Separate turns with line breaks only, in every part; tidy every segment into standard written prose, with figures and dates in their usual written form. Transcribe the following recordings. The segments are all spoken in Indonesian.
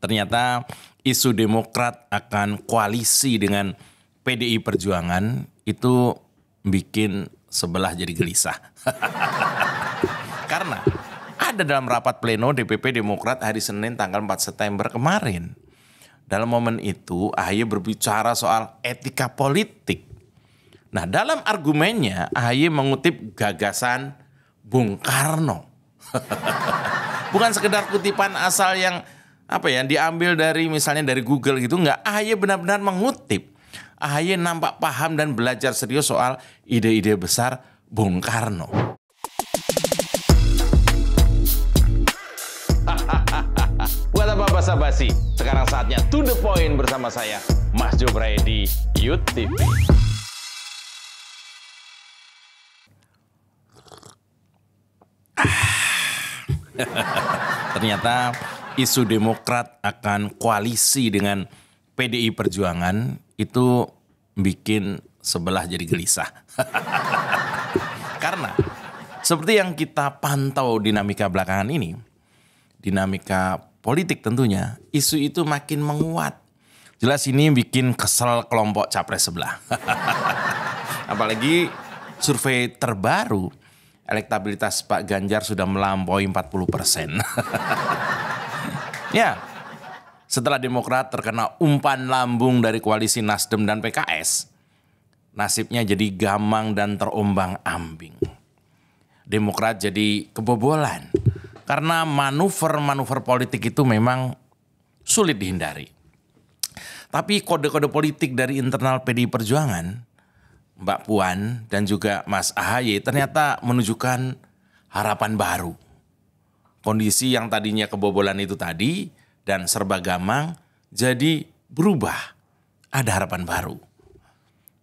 Ternyata isu Demokrat akan koalisi dengan PDI Perjuangan itu bikin sebelah jadi gelisah. Karena ada dalam rapat pleno DPP Demokrat hari Senin tanggal 4 September kemarin. Dalam momen itu AHY berbicara soal etika politik. Nah, dalam argumennya AHY mengutip gagasan Bung Karno. Bukan sekedar kutipan asal yang diambil dari misalnya dari Google gitu, enggak. AHY benar-benar mengutip. AHY nampak paham dan belajar serius soal ide-ide besar Bung Karno. Buat apa basa-basi? Sekarang saatnya to the point bersama saya, Mas Jobray di YouTube. Ternyata isu Demokrat akan koalisi dengan PDI Perjuangan itu bikin sebelah jadi gelisah. Karena seperti yang kita pantau dinamika belakangan ini, dinamika politik tentunya, isu itu makin menguat. Jelas ini bikin kesel kelompok capres sebelah. Apalagi survei terbaru, elektabilitas Pak Ganjar sudah melampaui 40%. Ya, setelah Demokrat terkena umpan lambung dari koalisi Nasdem dan PKS, nasibnya jadi gamang dan terombang-ambing. Demokrat jadi kebobolan karena manuver-manuver politik itu memang sulit dihindari. Tapi kode-kode politik dari internal PDI Perjuangan, Mbak Puan dan juga Mas AHY ternyata menunjukkan harapan baru. Kondisi yang tadinya kebobolan itu tadi dan serba gamang jadi berubah. Ada harapan baru.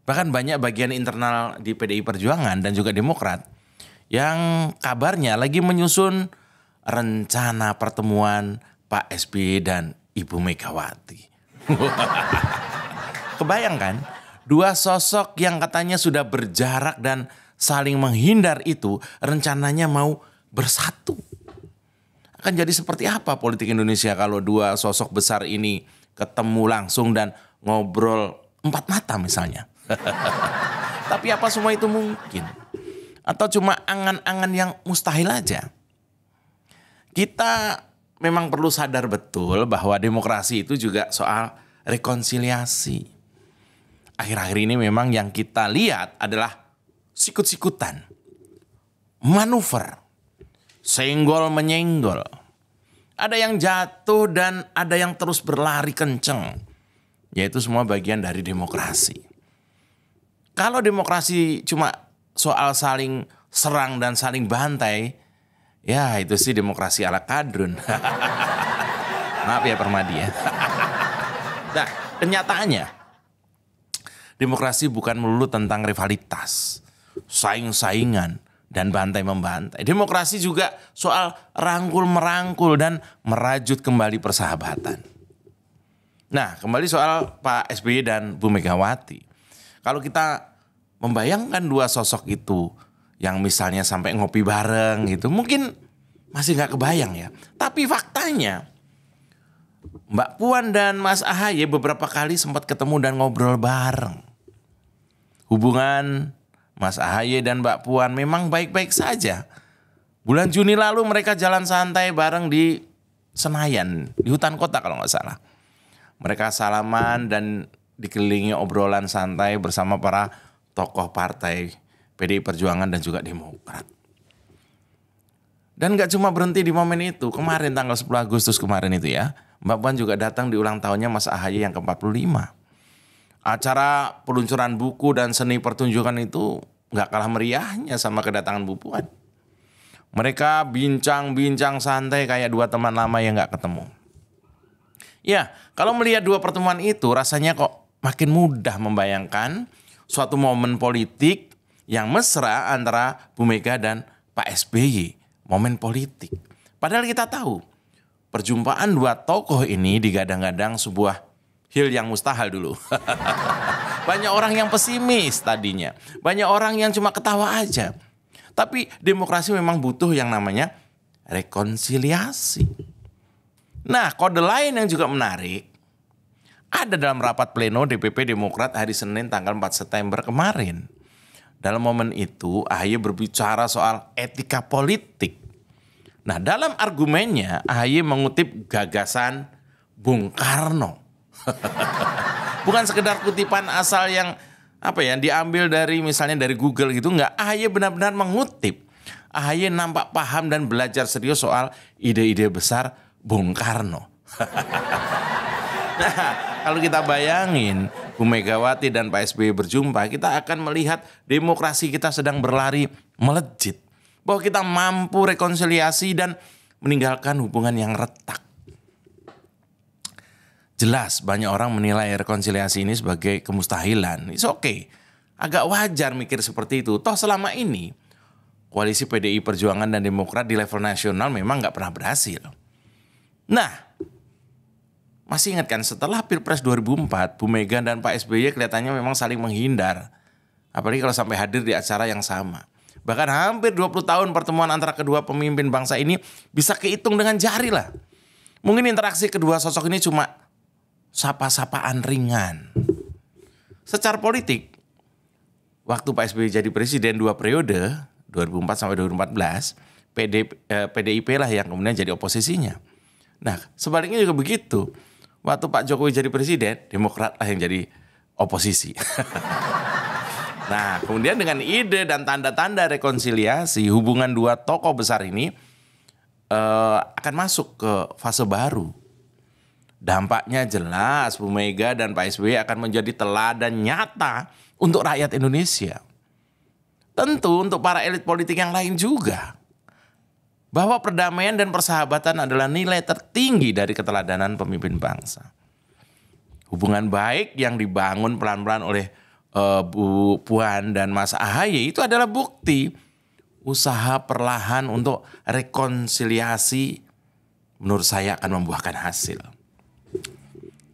Bahkan banyak bagian internal di PDI Perjuangan dan juga Demokrat yang kabarnya lagi menyusun rencana pertemuan Pak SBY dan Ibu Megawati. Kebayang kan? Dua sosok yang katanya sudah berjarak dan saling menghindar itu rencananya mau bersatu. Akan jadi seperti apa politik Indonesia kalau dua sosok besar ini ketemu langsung dan ngobrol 4 mata misalnya. Tapi apa semua itu mungkin? Atau cuma angan-angan yang mustahil aja? Kita memang perlu sadar betul bahwa demokrasi itu juga soal rekonsiliasi. Akhir-akhir ini memang yang kita lihat adalah sikut-sikutan, manuver, senggol menyenggol. Ada yang jatuh dan ada yang terus berlari kenceng. Yaitu semua bagian dari demokrasi. Kalau demokrasi cuma soal saling serang dan saling bantai, ya itu sih demokrasi ala kadrun. Maaf ya Permadi ya. Nah, kenyataannya demokrasi bukan melulu tentang rivalitas, saing-saingan, dan bantai-membantai. Demokrasi juga soal rangkul-merangkul dan merajut kembali persahabatan. Nah, kembali soal Pak SBY dan Bu Megawati. Kalau kita membayangkan dua sosok itu yang misalnya sampai ngopi bareng gitu, mungkin masih gak kebayang ya. Tapi faktanya Mbak Puan dan Mas AHY beberapa kali sempat ketemu dan ngobrol bareng. Hubungan Mas AHY dan Mbak Puan memang baik-baik saja. Bulan Juni lalu mereka jalan santai bareng di Senayan, di hutan kota kalau nggak salah. Mereka salaman dan dikelilingi obrolan santai bersama para tokoh partai PDI Perjuangan dan juga Demokrat. Dan nggak cuma berhenti di momen itu, kemarin tanggal 10 Agustus kemarin itu ya, Mbak Puan juga datang di ulang tahunnya Mas AHY yang ke-45. Acara peluncuran buku dan seni pertunjukan itu gak kalah meriahnya sama kedatangan Bu Puan. Mereka bincang-bincang santai kayak dua teman lama yang gak ketemu. Ya, kalau melihat dua pertemuan itu rasanya kok makin mudah membayangkan suatu momen politik yang mesra antara Bu Mega dan Pak SBY. Momen politik. Padahal kita tahu perjumpaan dua tokoh ini digadang-gadang sebuah hal yang mustahil dulu. Banyak orang yang pesimis tadinya. Banyak orang yang cuma ketawa aja. Tapi demokrasi memang butuh yang namanya rekonsiliasi. Nah, kode lain yang juga menarik ada dalam rapat pleno DPP Demokrat hari Senin tanggal 4 September kemarin. Dalam momen itu AHY berbicara soal etika politik. Nah, dalam argumennya AHY mengutip gagasan Bung Karno. Bukan sekedar kutipan asal yang diambil dari misalnya dari Google gitu, enggak. AHY benar-benar mengutip. AHY nampak paham dan belajar serius soal ide-ide besar Bung Karno. Nah, kalau kita bayangin Bu Megawati dan Pak SBY berjumpa, kita akan melihat demokrasi kita sedang berlari melejit. Bahwa kita mampu rekonsiliasi dan meninggalkan hubungan yang retak. Jelas banyak orang menilai rekonsiliasi ini sebagai kemustahilan. It's okay. Agak wajar mikir seperti itu. Toh selama ini koalisi PDI Perjuangan dan Demokrat di level nasional memang gak pernah berhasil. Nah, masih ingat kan setelah Pilpres 2004, Bu Mega dan Pak SBY kelihatannya memang saling menghindar. Apalagi kalau sampai hadir di acara yang sama. Bahkan hampir 20 tahun pertemuan antara kedua pemimpin bangsa ini bisa kehitung dengan jari lah. Mungkin interaksi kedua sosok ini cuma sapa-sapaan ringan. Secara politik, waktu Pak SBY jadi presiden 2 periode, 2004 sampai 2014, PDIP lah yang kemudian jadi oposisinya. Nah, sebaliknya juga begitu. Waktu Pak Jokowi jadi presiden, Demokrat lah yang jadi oposisi. Nah, kemudian dengan ide dan tanda-tanda rekonsiliasi, hubungan dua tokoh besar ini akan masuk ke fase baru. Dampaknya jelas, Bu Mega dan Pak SBY akan menjadi teladan nyata untuk rakyat Indonesia. Tentu untuk para elit politik yang lain juga. Bahwa perdamaian dan persahabatan adalah nilai tertinggi dari keteladanan pemimpin bangsa. Hubungan baik yang dibangun pelan-pelan oleh Bu Puan dan Mas AHY itu adalah bukti usaha perlahan untuk rekonsiliasi menurut saya akan membuahkan hasil.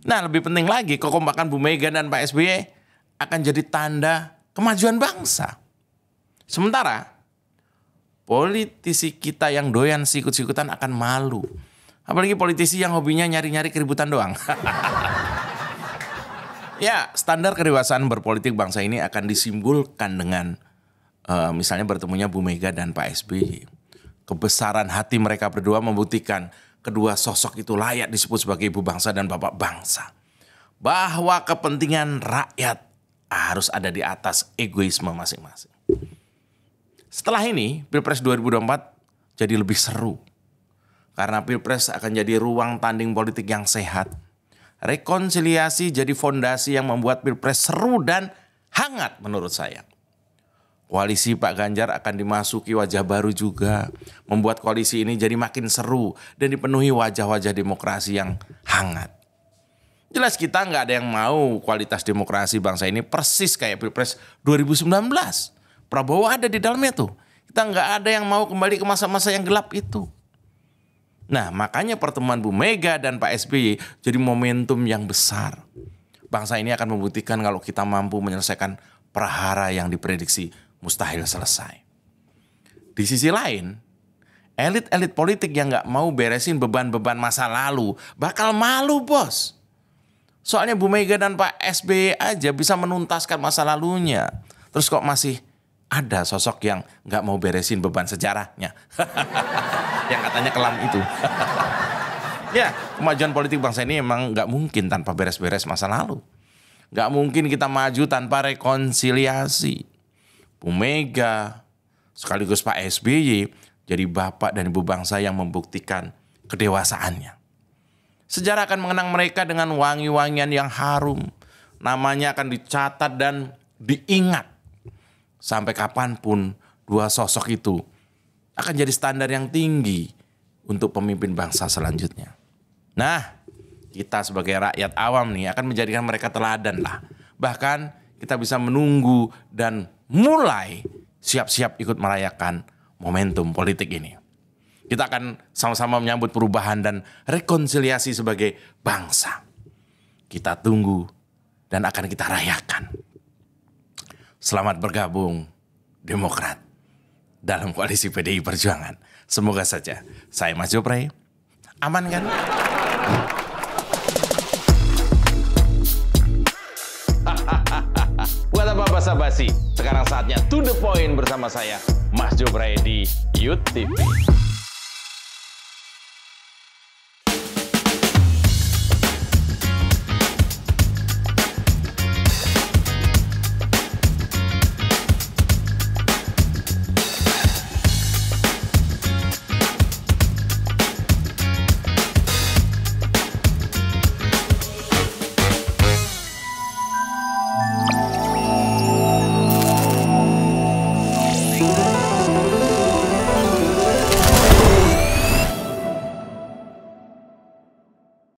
Nah, lebih penting lagi kekompakan Bu Mega dan Pak SBY akan jadi tanda kemajuan bangsa. Sementara politisi kita yang doyan sikut-sikutan akan malu. Apalagi politisi yang hobinya nyari-nyari keributan doang. Ya, standar kedewasaan berpolitik bangsa ini akan disimbolkan dengan misalnya bertemunya Bu Mega dan Pak SBY. Kebesaran hati mereka berdua membuktikan kedua sosok itu layak disebut sebagai ibu bangsa dan bapak bangsa. Bahwa kepentingan rakyat harus ada di atas egoisme masing-masing. Setelah ini, Pilpres 2024 jadi lebih seru. Karena Pilpres akan jadi ruang tanding politik yang sehat. Rekonsiliasi jadi fondasi yang membuat Pilpres seru dan hangat menurut saya. Koalisi Pak Ganjar akan dimasuki wajah baru juga. Membuat koalisi ini jadi makin seru dan dipenuhi wajah-wajah demokrasi yang hangat. Jelas kita nggak ada yang mau kualitas demokrasi bangsa ini persis kayak Pilpres 2019. Prabowo ada di dalamnya tuh. Kita nggak ada yang mau kembali ke masa-masa yang gelap itu. Nah, makanya pertemuan Bu Mega dan Pak SBY jadi momentum yang besar. Bangsa ini akan membuktikan kalau kita mampu menyelesaikan prahara yang diprediksi mustahil selesai. Di sisi lain, elit-elit politik yang nggak mau beresin beban-beban masa lalu bakal malu, bos. Soalnya Bu Mega dan Pak SBY aja bisa menuntaskan masa lalunya. Terus kok masih ada sosok yang nggak mau beresin beban sejarahnya. Yang katanya kelam itu. Ya, kemajuan politik bangsa ini emang nggak mungkin tanpa beres-beres masa lalu. Nggak mungkin kita maju tanpa rekonsiliasi. Bu Mega sekaligus Pak SBY jadi bapak dan ibu bangsa yang membuktikan kedewasaannya. Sejarah akan mengenang mereka dengan wangi-wangian yang harum. Namanya akan dicatat dan diingat. Sampai kapanpun dua sosok itu akan jadi standar yang tinggi untuk pemimpin bangsa selanjutnya. Nah, kita sebagai rakyat awam nih akan menjadikan mereka teladan lah. Bahkan kita bisa menunggu dan mulai siap-siap ikut merayakan momentum politik ini. Kita akan sama-sama menyambut perubahan dan rekonsiliasi sebagai bangsa. Kita tunggu dan akan kita rayakan. Selamat bergabung Demokrat dalam koalisi PDI Perjuangan. Semoga saja saya Mas Jopray aman kan? Buat apa basa-basi? Sekarang saatnya to the point bersama saya, Mas Jobraidi, YouTube TV.